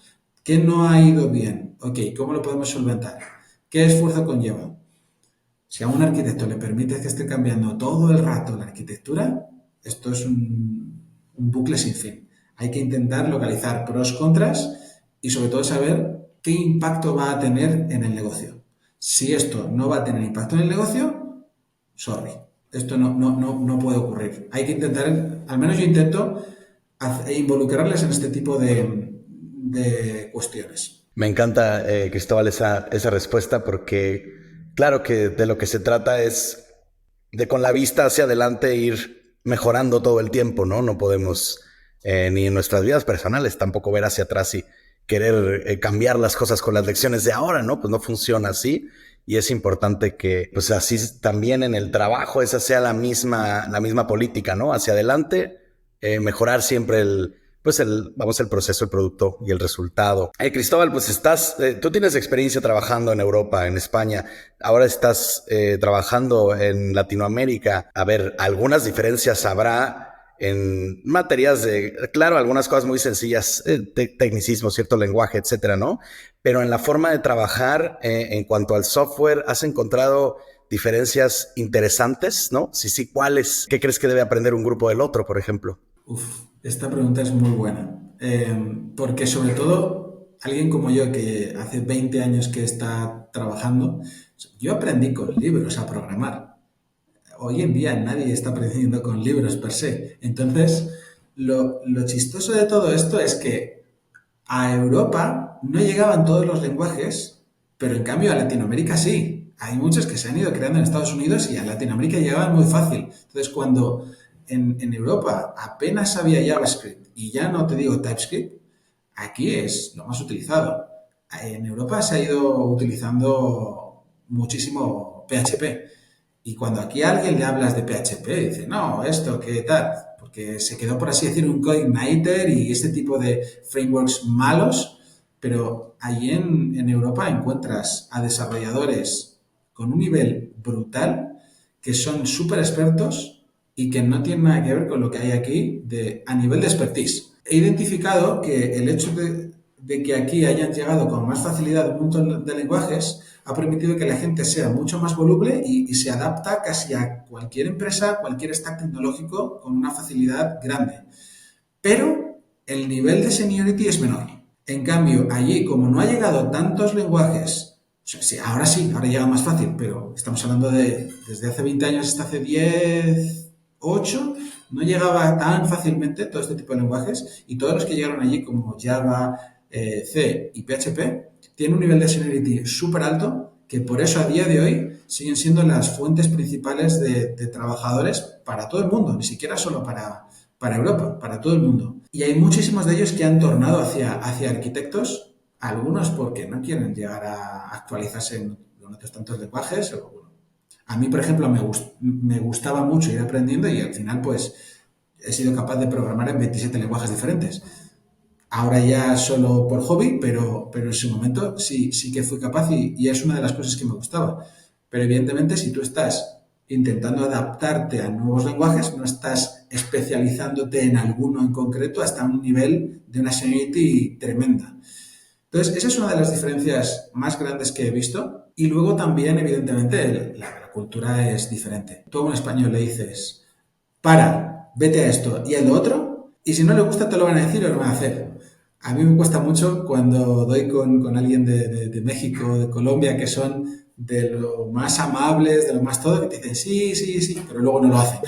¿Qué no ha ido bien? Ok, ¿cómo lo podemos solventar? ¿Qué esfuerzo conlleva? Si a un arquitecto le permites que esté cambiando todo el rato la arquitectura, esto es un bucle sin fin. Hay que intentar localizar pros, contras y sobre todo saber qué impacto va a tener en el negocio. Si esto no va a tener impacto en el negocio, sorry, esto no puede ocurrir. Hay que intentar, al menos yo intento, involucrarles en este tipo de cuestiones. Me encanta, Cristóbal, esa respuesta porque claro que de lo que se trata es de con la vista hacia adelante ir mejorando todo el tiempo, ¿no? No podemos ni en nuestras vidas personales tampoco ver hacia atrás y querer cambiar las cosas con las lecciones de ahora, ¿no? Pues no funciona así y es importante que pues así también en el trabajo esa sea la misma política, ¿no? Hacia adelante, mejorar siempre el proceso, el producto y el resultado. Cristóbal, pues tú tienes experiencia trabajando en Europa, en España, ahora estás trabajando en Latinoamérica. A ver, algunas diferencias habrá en materias claro, algunas cosas muy sencillas, tecnicismo, cierto lenguaje, etcétera, ¿no? Pero en la forma de trabajar, en cuanto al software, ¿has encontrado diferencias interesantes, no? Sí, ¿cuáles? ¿Qué crees que debe aprender un grupo del otro, por ejemplo? Esta pregunta es muy buena, porque sobre todo alguien como yo que hace 20 años que está trabajando, yo aprendí con libros a programar. Hoy en día nadie está aprendiendo con libros per se. Entonces, lo chistoso de todo esto es que a Europa no llegaban todos los lenguajes, pero en cambio a Latinoamérica sí. Hay muchos que se han ido creando en Estados Unidos y a Latinoamérica llegaban muy fácil. Entonces, cuando en Europa apenas había JavaScript y ya no te digo TypeScript, aquí es lo más utilizado. En Europa se ha ido utilizando muchísimo PHP. Y cuando aquí a alguien le hablas de PHP, dice, no, esto, ¿qué tal? Porque se quedó, por así decir, un CodeIgniter y este tipo de frameworks malos, pero allí en Europa encuentras a desarrolladores con un nivel brutal que son súper expertos y que no tienen nada que ver con lo que hay aquí a nivel de expertise. He identificado que el hecho de que aquí hayan llegado con más facilidad un montón de lenguajes ha permitido que la gente sea mucho más voluble y se adapta casi a cualquier empresa, cualquier stack tecnológico con una facilidad grande. Pero el nivel de seniority es menor. En cambio, allí, como no ha llegado tantos lenguajes, o sea, sí, ahora llega más fácil, pero estamos hablando desde hace 20 años hasta hace 10, 8, no llegaba tan fácilmente todo este tipo de lenguajes y todos los que llegaron allí como Java, C y PHP tienen un nivel de seniority súper alto que por eso a día de hoy siguen siendo las fuentes principales de trabajadores para todo el mundo, ni siquiera solo para Europa, para todo el mundo. Y hay muchísimos de ellos que han tornado hacia arquitectos, algunos porque no quieren llegar a actualizarse en otros tantos lenguajes. A mí, por ejemplo, me gustaba mucho ir aprendiendo y al final pues he sido capaz de programar en 27 lenguajes diferentes. Ahora ya solo por hobby, pero en su momento sí que fui capaz y es una de las cosas que me gustaba. Pero evidentemente si tú estás intentando adaptarte a nuevos lenguajes, no estás especializándote en alguno en concreto hasta un nivel de una seniority tremenda. Entonces, esa es una de las diferencias más grandes que he visto Y luego también, evidentemente, la cultura es diferente. Tú a un español le dices, vete a esto y a lo otro, y si no le gusta te lo van a decir o lo van a hacer. A mí me cuesta mucho cuando doy con alguien de México, de Colombia, que son de lo más amables, de lo más todo, que te dicen sí, sí, sí, pero luego no lo hacen.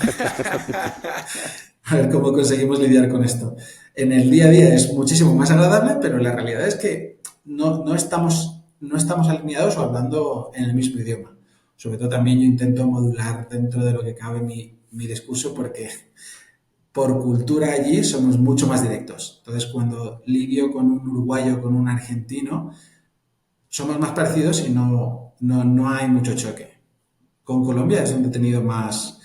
A ver cómo conseguimos lidiar con esto. En el día a día es muchísimo más agradable, pero la realidad es que no estamos alineados o hablando en el mismo idioma. Sobre todo también yo intento modular dentro de lo que cabe mi discurso porque por cultura allí somos mucho más directos. Entonces, cuando lidio con un uruguayo, con un argentino, somos más parecidos y no hay mucho choque. Con Colombia es donde he tenido más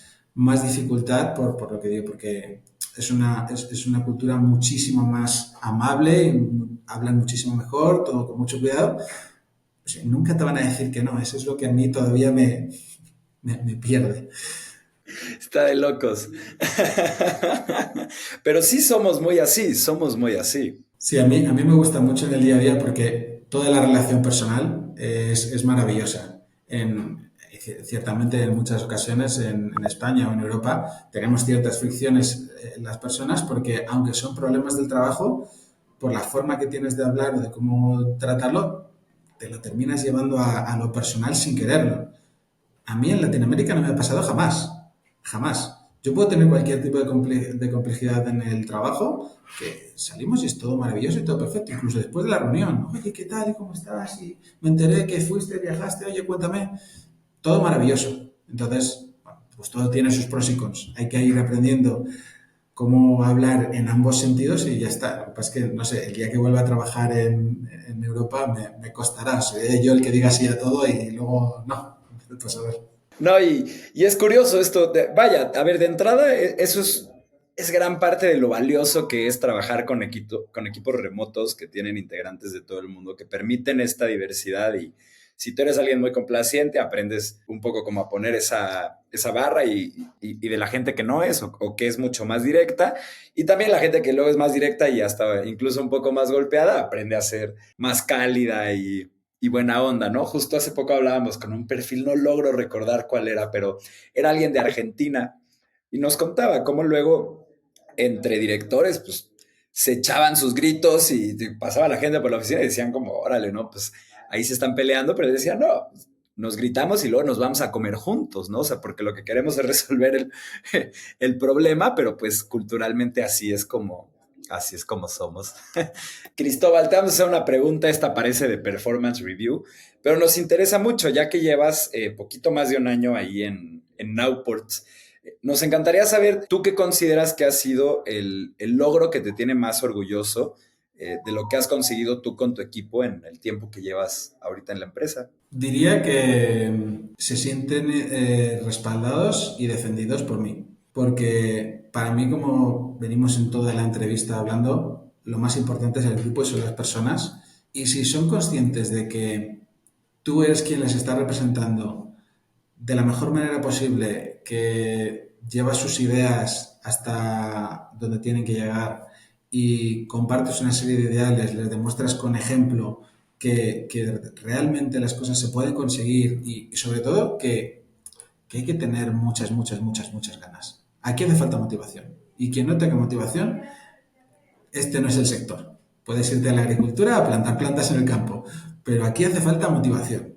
dificultad por lo que digo, porque es una cultura muchísimo más amable, hablan muchísimo mejor, todo con mucho cuidado. O sea, nunca te van a decir que no, eso es lo que a mí todavía me pierde. Está de locos. Pero sí somos muy así, somos muy así. Sí, a mí me gusta mucho en el día a día porque toda la relación personal es maravillosa. Ciertamente en muchas ocasiones en España o en Europa tenemos ciertas fricciones en las personas porque aunque son problemas del trabajo, por la forma que tienes de hablar o de cómo tratarlo, te lo terminas llevando a lo personal sin quererlo. A mí en Latinoamérica no me ha pasado jamás, jamás. Yo puedo tener cualquier tipo de complejidad en el trabajo, que salimos y es todo maravilloso y todo perfecto, incluso después de la reunión. Oye, ¿qué tal? ¿Y cómo estás? Y me enteré que fuiste, viajaste, oye, cuéntame. Todo maravilloso. Entonces, bueno, pues todo tiene sus pros y cons. Hay que ir aprendiendo cómo hablar en ambos sentidos y ya está. Lo que pasa es que, no sé, el día que vuelva a trabajar en Europa me costará. Soy yo el que diga sí a todo y luego no. Pues a ver. No, y es curioso esto. Vaya, a ver, de entrada, eso es gran parte de lo valioso que es trabajar con equipos remotos que tienen integrantes de todo el mundo, que permiten esta diversidad. Y si tú eres alguien muy complaciente, aprendes un poco cómo a poner esa barra y de la gente que no es o que es mucho más directa. Y también la gente que luego es más directa y hasta incluso un poco más golpeada, aprende a ser más cálida y buena onda, ¿no? Justo hace poco hablábamos con un perfil, no logro recordar cuál era, pero era alguien de Argentina y nos contaba cómo luego entre directores, pues se echaban sus gritos y pasaba la gente por la oficina y decían como, órale, ¿no? Pues ahí se están peleando, pero decían, no, nos gritamos y luego nos vamos a comer juntos, ¿no? O sea, porque lo que queremos es resolver el problema, pero pues culturalmente así es como somos. Cristóbal, te vamos a hacer una pregunta, esta parece de performance review, pero nos interesa mucho ya que llevas poquito más de un año ahí en Nowports. Nos encantaría saber, ¿tú qué consideras que ha sido el logro que te tiene más orgulloso de lo que has conseguido tú con tu equipo en el tiempo que llevas ahorita en la empresa? Diría que se sienten respaldados y defendidos por mí. Porque para mí, como venimos en toda la entrevista hablando, lo más importante es el grupo y son las personas. Y si son conscientes de que tú eres quien les está representando de la mejor manera posible, que llevas sus ideas hasta donde tienen que llegar y compartes una serie de ideales, les demuestras con ejemplo que realmente las cosas se pueden conseguir y sobre todo que hay que tener muchas, muchas, muchas, muchas ganas. Aquí hace falta motivación. Y quien no tenga motivación, este no es el sector. Puedes irte a la agricultura a plantar plantas en el campo, pero aquí hace falta motivación.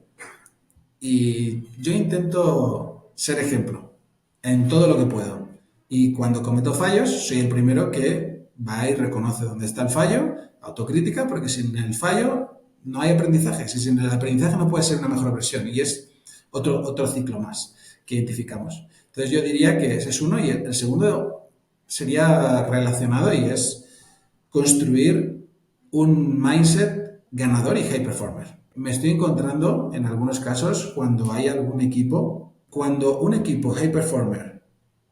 Y yo intento ser ejemplo en todo lo que puedo. Y cuando cometo fallos, soy el primero que va y reconoce dónde está el fallo, autocrítica, porque sin el fallo no hay aprendizaje. Si sin el aprendizaje no puede ser una mejor versión. Y es otro ciclo más que identificamos. Entonces yo diría que ese es uno y el segundo sería relacionado y es construir un mindset ganador y high performer. Me estoy encontrando en algunos casos cuando hay algún equipo, cuando un equipo high performer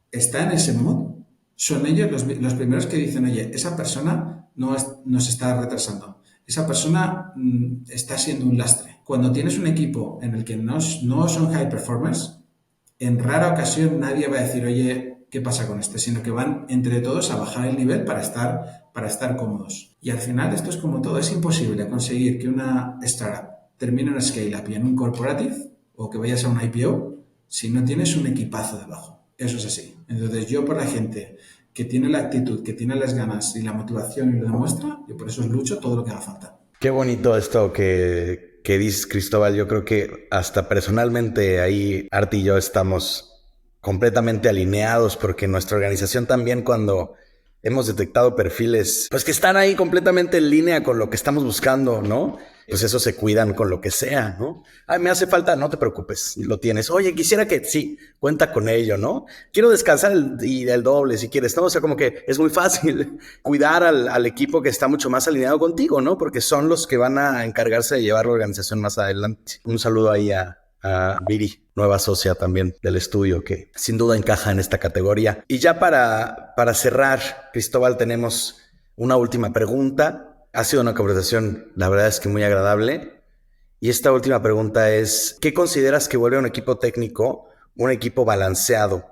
está en ese mood, son ellos los primeros que dicen, oye, esa persona nos está retrasando, esa persona está siendo un lastre. Cuando tienes un equipo en el que no son high performers, en rara ocasión nadie va a decir, oye, ¿qué pasa con este? Sino que van entre todos a bajar el nivel para estar cómodos. Y al final esto es como todo, es imposible conseguir que una startup termine un scale-up y en un corporative o que vayas a un IPO si no tienes un equipazo debajo. Eso es así. Entonces yo por la gente que tiene la actitud, que tiene las ganas y la motivación y lo demuestra, yo por eso lucho todo lo que haga falta. Qué bonito esto que dices, Cristóbal. Yo creo que hasta personalmente ahí Arti y yo estamos completamente alineados, porque en nuestra organización también, cuando hemos detectado perfiles pues que están ahí completamente en línea con lo que estamos buscando, ¿no? Pues eso se cuidan con lo que sea, ¿no? Ay, me hace falta, no te preocupes, lo tienes. Oye, quisiera que sí, cuenta con ello, ¿no? Quiero descansar el doble si quieres, ¿no? O sea, como que es muy fácil cuidar al equipo que está mucho más alineado contigo, ¿no? Porque son los que van a encargarse de llevar la organización más adelante. Un saludo ahí a Viri, nueva socia también del estudio, que sin duda encaja en esta categoría. Y ya para cerrar, Cristóbal, tenemos una última pregunta. Ha sido una conversación, la verdad es que muy agradable. Y esta última pregunta es, ¿qué consideras que vuelve a un equipo técnico un equipo balanceado,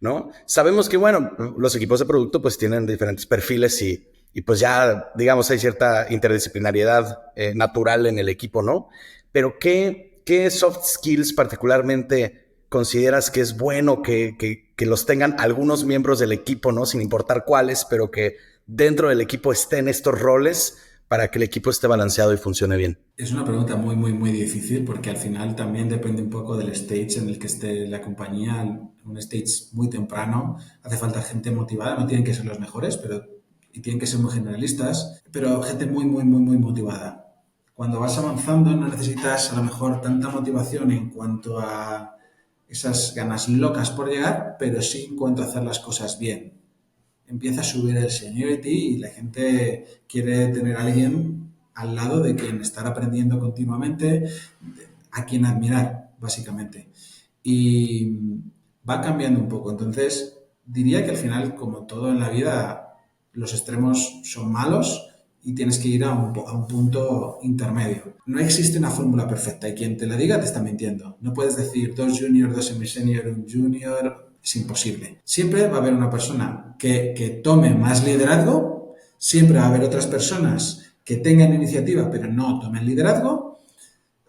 ¿no? Sabemos que, bueno, los equipos de producto pues tienen diferentes perfiles y pues ya, digamos, hay cierta interdisciplinariedad natural en el equipo, ¿no? Pero ¿qué soft skills particularmente consideras que es bueno que los tengan algunos miembros del equipo, ¿no? Sin importar cuáles, pero que dentro del equipo estén estos roles para que el equipo esté balanceado y funcione bien? Es una pregunta muy, muy, muy difícil, porque al final también depende un poco del stage en el que esté la compañía. Un stage muy temprano, hace falta gente motivada, no tienen que ser los mejores, y tienen que ser muy generalistas, pero gente muy, muy, muy, muy motivada. Cuando vas avanzando no necesitas a lo mejor tanta motivación en cuanto a esas ganas locas por llegar, pero sí en cuanto a hacer las cosas bien. Empieza a subir el seniority y la gente quiere tener a alguien al lado de quien estar aprendiendo continuamente, a quien admirar, básicamente. Y va cambiando un poco. Entonces, diría que al final, como todo en la vida, los extremos son malos y tienes que ir a un punto intermedio. No existe una fórmula perfecta y quien te la diga te está mintiendo. No puedes decir 2 juniors, 2 semi-senior, 1 junior. Es imposible. Siempre va a haber una persona que tome más liderazgo, siempre va a haber otras personas que tengan iniciativa pero no tomen liderazgo,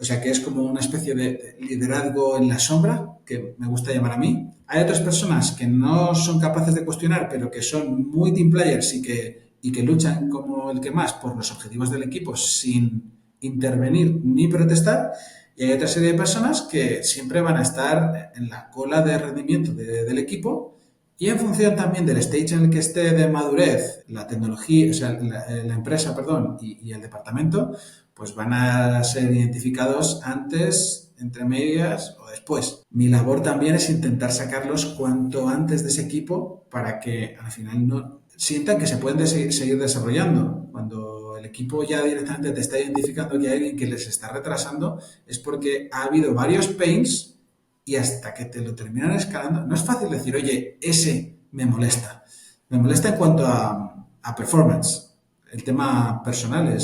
o sea que es como una especie de liderazgo en la sombra, que me gusta llamar a mí. Hay otras personas que no son capaces de cuestionar pero que son muy team players y que luchan como el que más por los objetivos del equipo sin intervenir ni protestar. Y hay otra serie de personas que siempre van a estar en la cola de rendimiento del equipo, y en función también del stage en el que esté de madurez la tecnología, o sea, la empresa, perdón, y el departamento, pues van a ser identificados antes, entre medias o después. Mi labor también es intentar sacarlos cuanto antes de ese equipo para que al final no sientan que se pueden seguir desarrollando. Cuando el equipo ya directamente te está identificando que hay alguien que les está retrasando, es porque ha habido varios pains y hasta que te lo terminan escalando. No es fácil decir, oye, ese me molesta. Me molesta en cuanto a performance. El tema personal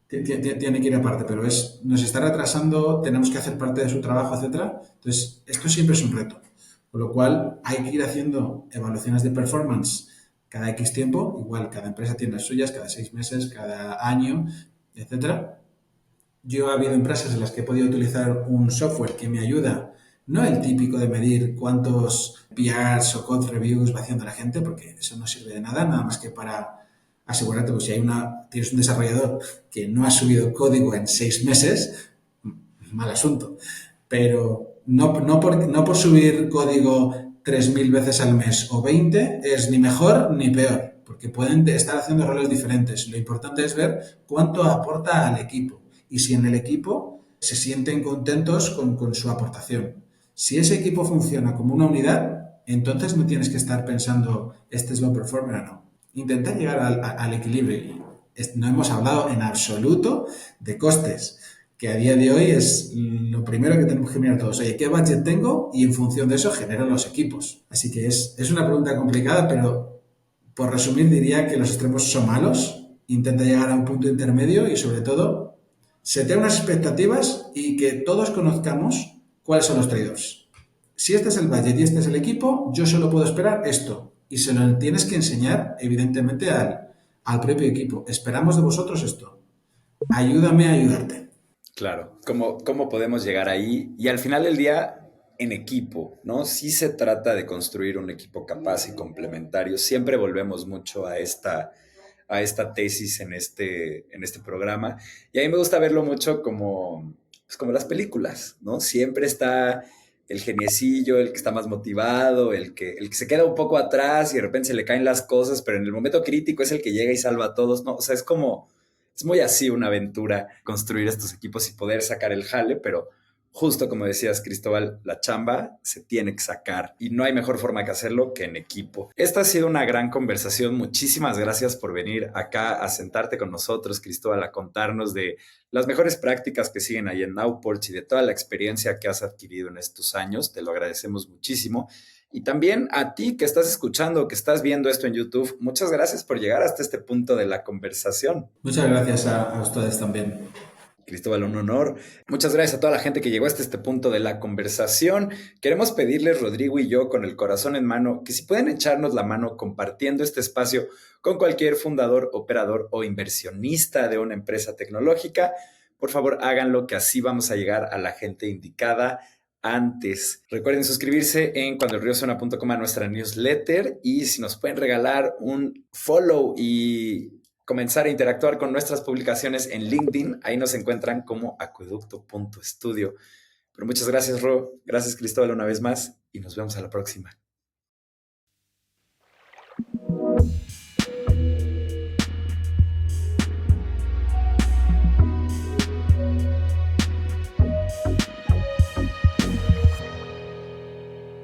tiene que ir aparte, pero nos está retrasando, tenemos que hacer parte de su trabajo, etcétera. Entonces, esto siempre es un reto. Con lo cual, hay que ir haciendo evaluaciones de performance cada X tiempo. Igual, cada empresa tiene las suyas, cada 6 meses, cada año, etcétera. Yo ha habido empresas en las que he podido utilizar un software que me ayuda, no el típico de medir cuántos PRs o code reviews va haciendo la gente, porque eso no sirve de nada más que para asegurarte que si tienes un desarrollador que no ha subido código en 6 meses, mal asunto. Pero no por subir código 3.000 veces al mes o 20 es ni mejor ni peor, porque pueden estar haciendo roles diferentes. Lo importante es ver cuánto aporta al equipo y si en el equipo se sienten contentos con su aportación. Si ese equipo funciona como una unidad, entonces no tienes que estar pensando este es low performer o no. Intentar llegar al equilibrio. No hemos hablado en absoluto de costes, que a día de hoy es lo primero que tenemos que mirar todos. Oye, ¿qué budget tengo? Y en función de eso genero los equipos. Así que es una pregunta complicada, pero por resumir diría que los extremos son malos. Intenta llegar a un punto intermedio y sobre todo setear unas expectativas y que todos conozcamos cuáles son los trade-offs. Si este es el budget y este es el equipo, yo solo puedo esperar esto. Y se lo tienes que enseñar, evidentemente, al propio equipo. Esperamos de vosotros esto. Ayúdame a ayudarte. Claro, ¿cómo podemos llegar ahí? Y al final del día, en equipo, ¿no? Sí se trata de construir un equipo capaz y complementario. Siempre volvemos mucho a esta tesis en este programa. Y a mí me gusta verlo mucho como las películas, ¿no? Siempre está el geniecillo, el que está más motivado, el que se queda un poco atrás y de repente se le caen las cosas, pero en el momento crítico es el que llega y salva a todos, ¿no? O sea, es muy así una aventura construir estos equipos y poder sacar el jale, pero justo como decías, Cristóbal, la chamba se tiene que sacar y no hay mejor forma que hacerlo que en equipo. Esta ha sido una gran conversación. Muchísimas gracias por venir acá a sentarte con nosotros, Cristóbal, a contarnos de las mejores prácticas que siguen ahí en Nowports y de toda la experiencia que has adquirido en estos años. Te lo agradecemos muchísimo. Y también a ti que estás escuchando, que estás viendo esto en YouTube, muchas gracias por llegar hasta este punto de la conversación. Muchas gracias a ustedes también. Cristóbal, un honor. Muchas gracias a toda la gente que llegó hasta este punto de la conversación. Queremos pedirles, Rodrigo y yo, con el corazón en mano, que si pueden echarnos la mano compartiendo este espacio con cualquier fundador, operador o inversionista de una empresa tecnológica, por favor háganlo, que así vamos a llegar a la gente indicada antes. Recuerden suscribirse en cuandoelriosuena.com a nuestra newsletter y si nos pueden regalar un follow y comenzar a interactuar con nuestras publicaciones en LinkedIn, ahí nos encuentran como acueducto.studio. Pero muchas gracias, Ro. Gracias, Cristóbal, una vez más y nos vemos a la próxima.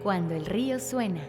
Cuando el río suena.